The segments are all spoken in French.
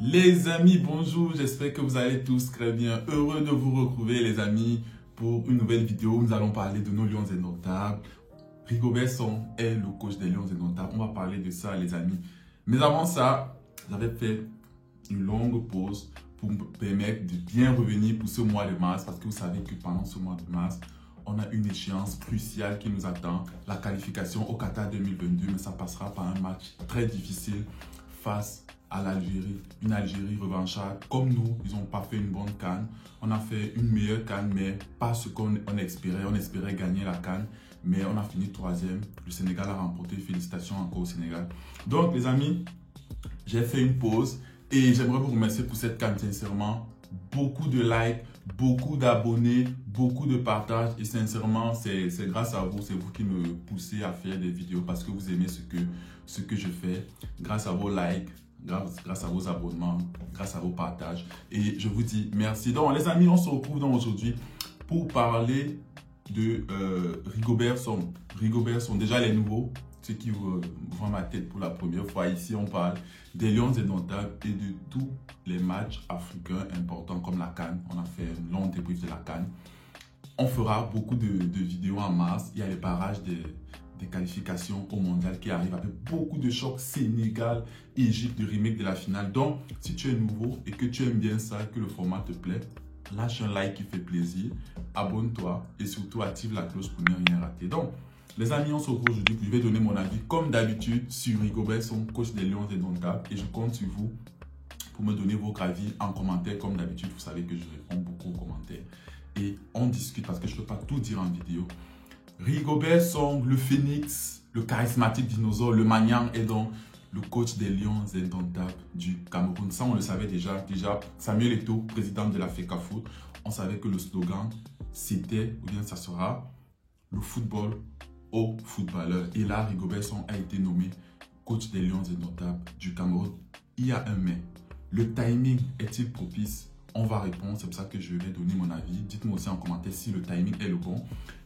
Les amis, bonjour, j'espère que vous allez tous très bien. Heureux de vous retrouver les amis pour une nouvelle vidéo. Nous allons parler de nos Lions indomptables. Rigobert Song est le coach des Lions indomptables. On va parler de ça les amis. Mais avant ça, j'avais fait une longue pause pour me permettre de bien revenir pour ce mois de mars. Parce que vous savez que pendant ce mois de mars, on a une échéance cruciale qui nous attend. La qualification au Qatar 2022, mais ça passera par un match très difficile face à l'Algérie, une Algérie revancharde. Comme nous, ils n'ont pas fait une bonne CAN. On a fait une meilleure CAN, mais pas ce qu'on espérait. On espérait gagner la CAN, mais on a fini troisième. Le Sénégal a remporté. Félicitations encore au Sénégal. Donc, les amis, j'ai fait une pause et j'aimerais vous remercier pour cette CAN, sincèrement. Beaucoup de likes, beaucoup d'abonnés, beaucoup de partages et sincèrement, c'est grâce à vous, c'est vous qui me poussez à faire des vidéos parce que vous aimez ce que je fais. Grâce à vos likes, grâce à vos abonnements, grâce à vos partages. Et je vous dis merci. Donc les amis, on se retrouve donc aujourd'hui pour parler de Rigobert Song. Rigobert Song, déjà les nouveaux, ceux qui voient ma tête pour la première fois. Ici, on parle des Lions indomptables et de tous les matchs africains importants comme la CAN. On a fait un long débrief de la CAN. On fera beaucoup de vidéos en mars. Il y a les barrages des qualifications au mondial qui arrivent avec beaucoup de chocs. Sénégal, Égypte, le remake de la finale. Donc, si tu es nouveau et que tu aimes bien ça, que le format te plaît, lâche un like qui fait plaisir, abonne-toi et surtout active la cloche pour ne rien rater. Donc, les amis, on se retrouve aujourd'hui. Je vais donner mon avis comme d'habitude sur Rigobert, son coach des Lions indomptables. Et je compte sur vous pour me donner vos avis en commentaire. Comme d'habitude, vous savez que je réponds beaucoup aux commentaires. Et on discute parce que je ne peux pas tout dire en vidéo. Rigobert Song, le phénix, le charismatique dinosaure, le Magnang est donc le coach des Lions indomptables du Cameroun. Ça, on le savait déjà. Samuel Eto'o, président de la FECAFOOT, on savait que le slogan, c'était, ou bien ça sera, le football aux footballeurs. Et là, Rigobert Song a été nommé coach des Lions indomptables du Cameroun. Il y a un mais. Le timing est-il propice? On va répondre, c'est pour ça que je vais donner mon avis. Dites-moi aussi en commentaire si le timing est le bon.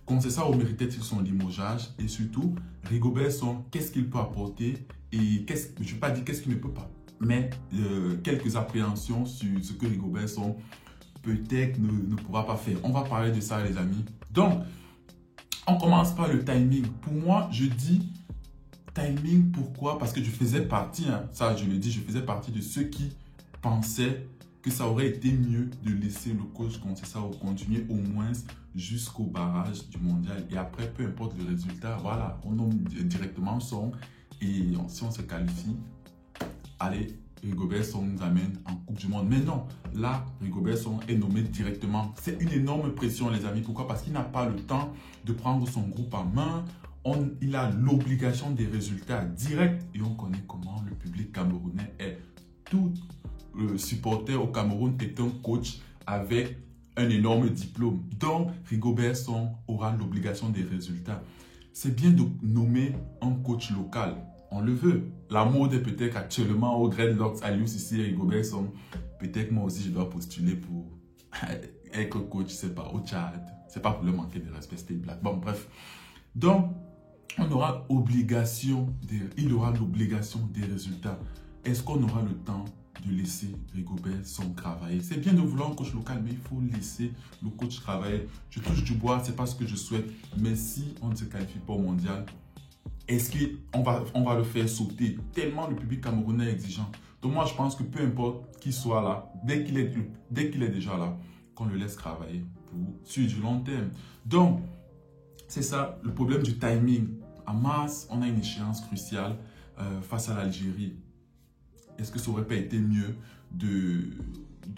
Conceição méritait-il son limogeage? Et surtout, Rigobert Song, qu'est-ce qu'il peut apporter? Et je ne vais pas dire qu'est-ce qu'il ne peut pas, mais quelques appréhensions sur ce que Rigobert Song peut-être ne pourra pas faire. On va parler de ça, les amis. Donc, on commence par le timing. Pour moi, je dis timing, pourquoi? Parce que je faisais partie, ça je le dis, je faisais partie de ceux qui pensaient que ça aurait été mieux de laisser le coach Conceição continuer au moins jusqu'au barrage du mondial. Et après, peu importe le résultat, voilà, on nomme directement Song. Et si on se qualifie, allez, Rigobert Song nous amène en Coupe du Monde. Mais non, là, Rigobert Song est nommé directement. C'est une énorme pression, les amis. Pourquoi? Parce qu'il n'a pas le temps de prendre son groupe en main. Il a l'obligation des résultats directs. Et on connaît comment le public camerounais est. Tout supporter au Cameroun est un coach avec un énorme diplôme. Donc, Rigobert Song aura l'obligation des résultats. C'est bien de nommer un coach local. On le veut. La mode est peut-être actuellement au Dreadlocks, à l'UCC, Rigobert Song. Peut-être moi aussi, je dois postuler pour être coach, je sais pas, au Tchad. C'est pas pour le manquer de respect, c'était blague. Bon, bref. Donc, il aura l'obligation des résultats. Est-ce qu'on aura le temps de laisser Rigobert Song travailler? C'est bien de vouloir un coach local, mais il faut laisser le coach travailler. Je touche du bois, c'est pas ce que je souhaite. Mais si on ne se qualifie pas au mondial, est-ce qu'on va le faire sauter? Tellement le public camerounais est exigeant. Donc moi, je pense que peu importe qui soit là, dès qu'il est déjà là, qu'on le laisse travailler sur du long terme. Donc, c'est ça le problème du timing. En mars, on a une échéance cruciale face à l'Algérie. Est-ce que ça aurait pas été mieux de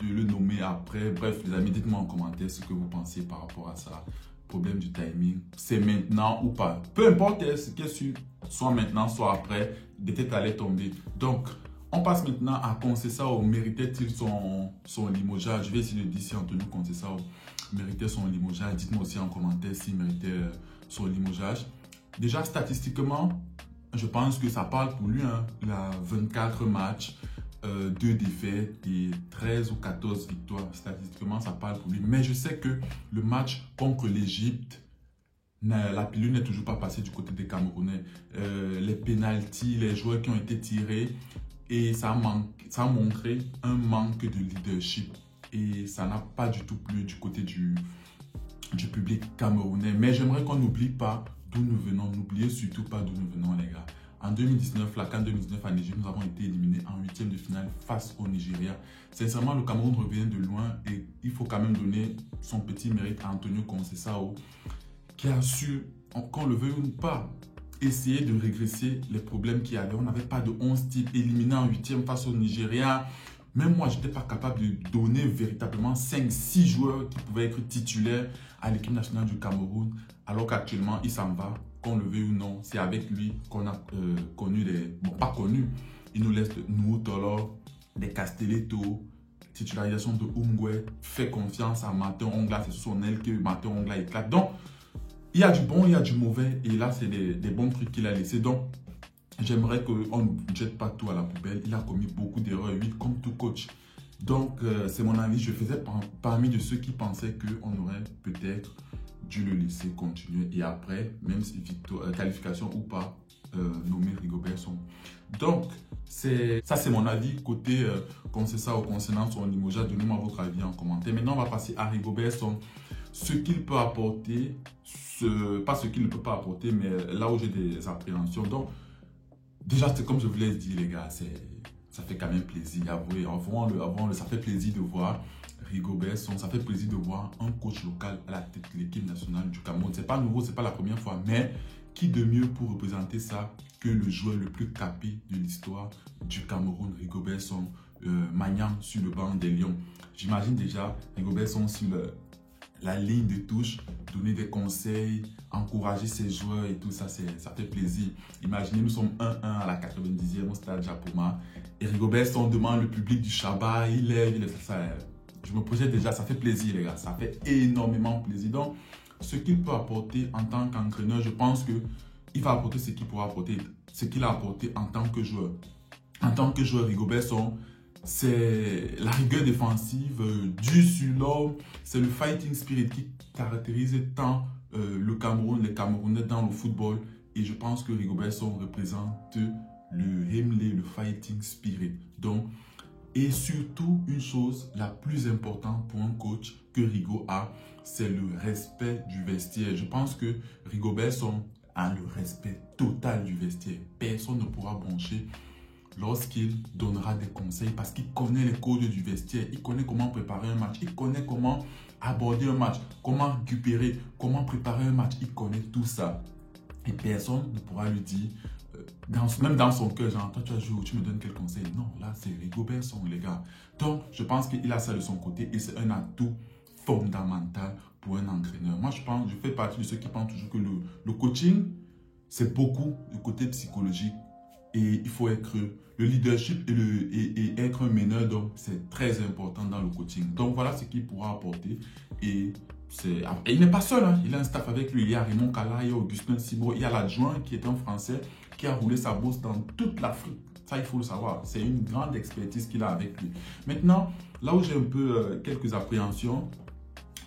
le nommer après? Bref, les amis, dites-moi en commentaire ce que vous pensez par rapport à ça. Problème du timing, c'est maintenant ou pas? Peu importe ce qui est sûr, soit maintenant, soit après, des têtes allaient tomber. Donc, on passe maintenant à Conceição. Méritait-il son limogeage? Je vais essayer de dire si Antonio Conceição méritait son limogeage. Dites-moi aussi en commentaire s'il méritait son limogeage. Déjà, statistiquement, je pense que ça parle pour lui. Il a 24 matchs, 2 défaites et 13 ou 14 victoires. Statistiquement, ça parle pour lui. Mais je sais que le match contre l'Égypte, la pilule n'est toujours pas passée du côté des Camerounais. Les pénaltys, les joueurs qui ont été tirés, et ça a montré un manque de leadership et ça n'a pas du tout plu du côté du public camerounais. Mais j'aimerais qu'on n'oublie pas d'où nous venons. N'oubliez surtout pas d'où nous venons, les gars. En 2019, la CAN 2019 à Niger, nous avons été éliminés en huitième de finale face au Nigeria. Sincèrement, le Cameroun revient de loin et il faut quand même donner son petit mérite à Antonio Conceição qui a su, qu'on le veuille ou pas, essayer de régresser les problèmes qu'il y avait. On n'avait pas de 11 types éliminés en huitième face au Nigeria. Même moi, je n'étais pas capable de donner véritablement 5-6 joueurs qui pouvaient être titulaires à l'équipe nationale du Cameroun, alors qu'actuellement, il s'en va, qu'on le veuille ou non. C'est avec lui qu'on a connu des... Bon, pas connu. Il nous laisse nous, Tolor, des Castelletto, titularisation de Ungwe, fait confiance à Martin Ongla. C'est sur son aile que Martin Ongla éclate. Donc, il y a du bon, il y a du mauvais. Et là, c'est des bons trucs qu'il a laissés. Donc, j'aimerais qu'on ne jette pas tout à la poubelle. Il a commis beaucoup d'erreurs, oui, comme tout coach. Donc, c'est mon avis. Je faisais parmi de ceux qui pensaient qu'on aurait peut-être dû le laisser continuer. Et après, même si qualification ou pas, nommer Rigobert Song. Donc, ça c'est mon avis côté Conceição concernant son limogeage. Donnez-moi votre avis en commentaire. Maintenant, on va passer à Rigobert Song. Ce qu'il peut apporter, pas ce qu'il ne peut pas apporter, mais là où j'ai des appréhensions. Donc, déjà, c'est comme je vous l'ai dit, les gars, ça fait quand même plaisir. Avouez, ça fait plaisir de voir Rigobert Song. Ça fait plaisir de voir un coach local à la tête de l'équipe nationale du Cameroun. C'est pas nouveau, c'est pas la première fois, mais qui de mieux pour représenter ça que le joueur le plus capé de l'histoire du Cameroun, Rigobert Song, magnant sur le banc des Lions. J'imagine déjà Rigobert Song sur la ligne de touche, donner des conseils, encourager ses joueurs et tout ça, ça fait plaisir. Imaginez, nous sommes 1-1 à la 90e au stade Japoma et Rigobert Song demande le public du Shabbat, il lève ça. Je me projette déjà, ça fait plaisir les gars, ça fait énormément plaisir. Donc, ce qu'il peut apporter en tant qu'entraîneur, je pense qu'il va apporter ce qu'il pourra apporter, ce qu'il a apporté en tant que joueur. En tant que joueur, Rigobert Song, c'est la rigueur défensive, dur sur l'homme, c'est le fighting spirit qui caractérise tant le Cameroun, les Camerounais dans le football. Et je pense que Rigobert Song représente le Hemley, le fighting spirit. Donc, et surtout, une chose la plus importante pour un coach que Rigo a, c'est le respect du vestiaire. Je pense que Rigobert Song a le respect total du vestiaire. Personne ne pourra broncher lorsqu'il donnera des conseils parce qu'il connaît les codes du vestiaire, il connaît comment préparer un match, il connaît comment aborder un match, comment récupérer, comment préparer un match, il connaît tout ça. Et personne ne pourra lui dire, même dans son cœur, genre, toi tu as joué, tu me donnes quel conseil? Non, là c'est Rigobert Song, les gars. Donc, je pense qu'il a ça de son côté et c'est un atout fondamental pour un entraîneur. Moi, je fais partie de ceux qui pensent toujours que le coaching, c'est beaucoup du côté psychologique. Et il faut être le leadership et être un meneur, donc c'est très important dans le coaching. Donc voilà ce qu'il pourra apporter. Et il n'est pas seul, hein. Il a un staff avec lui. Il y a Raymond Kala, il y a Augustin Sibo, il y a l'adjoint qui est un Français qui a roulé sa bourse dans toute l'Afrique. Ça, il faut le savoir. C'est une grande expertise qu'il a avec lui. Maintenant, là où j'ai un peu quelques appréhensions,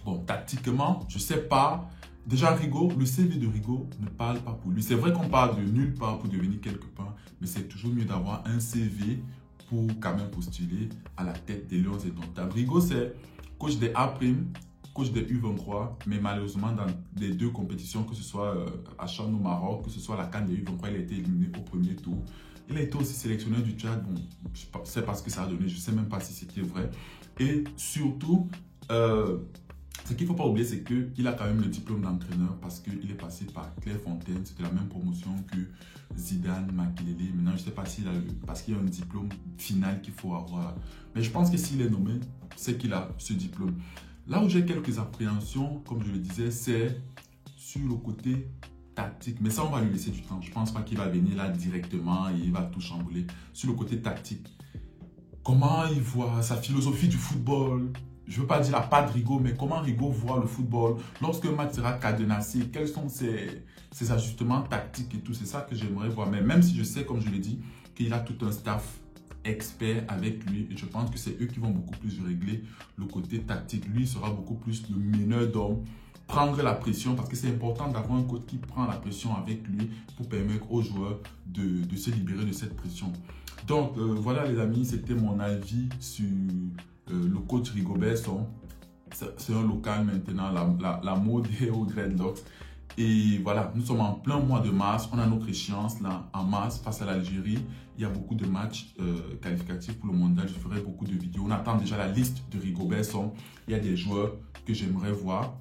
bon, tactiquement, je ne sais pas. Déjà, Rigo, le CV de Rigo ne parle pas pour lui. C'est vrai qu'on parle de nulle part pour devenir quelque part, mais c'est toujours mieux d'avoir un CV pour quand même postuler à la tête des Lions indomptables. Rigo, c'est coach des A', coach des U23, mais malheureusement, dans les deux compétitions, que ce soit à Chan au Maroc, que ce soit la CAN des U23, il a été éliminé au premier tour. Il a été aussi sélectionneur du Tchad. Bon, je sais pas ce que ça a donné, je ne sais même pas si c'était vrai. Et surtout, ce qu'il ne faut pas oublier, c'est qu'il a quand même le diplôme d'entraîneur parce qu'il est passé par Clairefontaine. C'était la même promotion que Zidane, Makelele. Maintenant, je ne sais pas s'il a parce qu'il y a un diplôme final qu'il faut avoir. Mais je pense que s'il est nommé, c'est qu'il a ce diplôme. Là où j'ai quelques appréhensions, comme je le disais, c'est sur le côté tactique. Mais ça, on va lui laisser du temps. Je ne pense pas qu'il va venir là directement et il va tout chambouler. Sur le côté tactique, comment il voit sa philosophie du football. Je ne veux pas dire la patte Rigo, mais comment Rigo voit le football lorsque un match sera cadenassé, quels sont ses ajustements tactiques et tout, c'est ça que j'aimerais voir. Mais même si je sais, comme je l'ai dit, qu'il a tout un staff expert avec lui, et je pense que c'est eux qui vont beaucoup plus régler le côté tactique. Lui sera beaucoup plus le meneur d'hommes, prendre la pression, parce que c'est important d'avoir un coach qui prend la pression avec lui pour permettre aux joueurs de se libérer de cette pression. Donc voilà les amis, c'était mon avis sur le coach Rigobert Song. C'est un local maintenant, la mode est au Dreadlocks. Et voilà, nous sommes en plein mois de mars, on a notre échéance là en mars face à l'Algérie. Il y a beaucoup de matchs qualificatifs pour le mondial, je ferai beaucoup de vidéos. On attend déjà la liste de Rigobert Song. Il y a des joueurs que j'aimerais voir.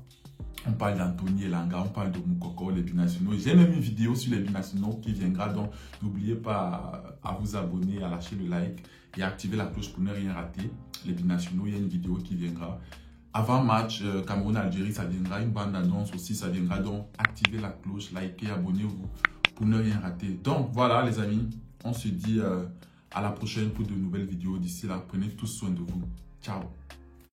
On parle d'Anthony Elanga, on parle de Moukoko, les binationaux. J'ai même une vidéo sur les binationaux qui viendra, donc n'oubliez pas à vous abonner, à lâcher le like et à activer la cloche pour ne rien rater. Les binationaux, il y a une vidéo qui viendra. Avant match, Cameroun-Algérie, ça viendra, une bande annonce aussi, ça viendra, donc activez la cloche, likez, abonnez-vous pour ne rien rater. Donc voilà les amis, on se dit à la prochaine pour de nouvelles vidéos. D'ici là, prenez tous soin de vous. Ciao.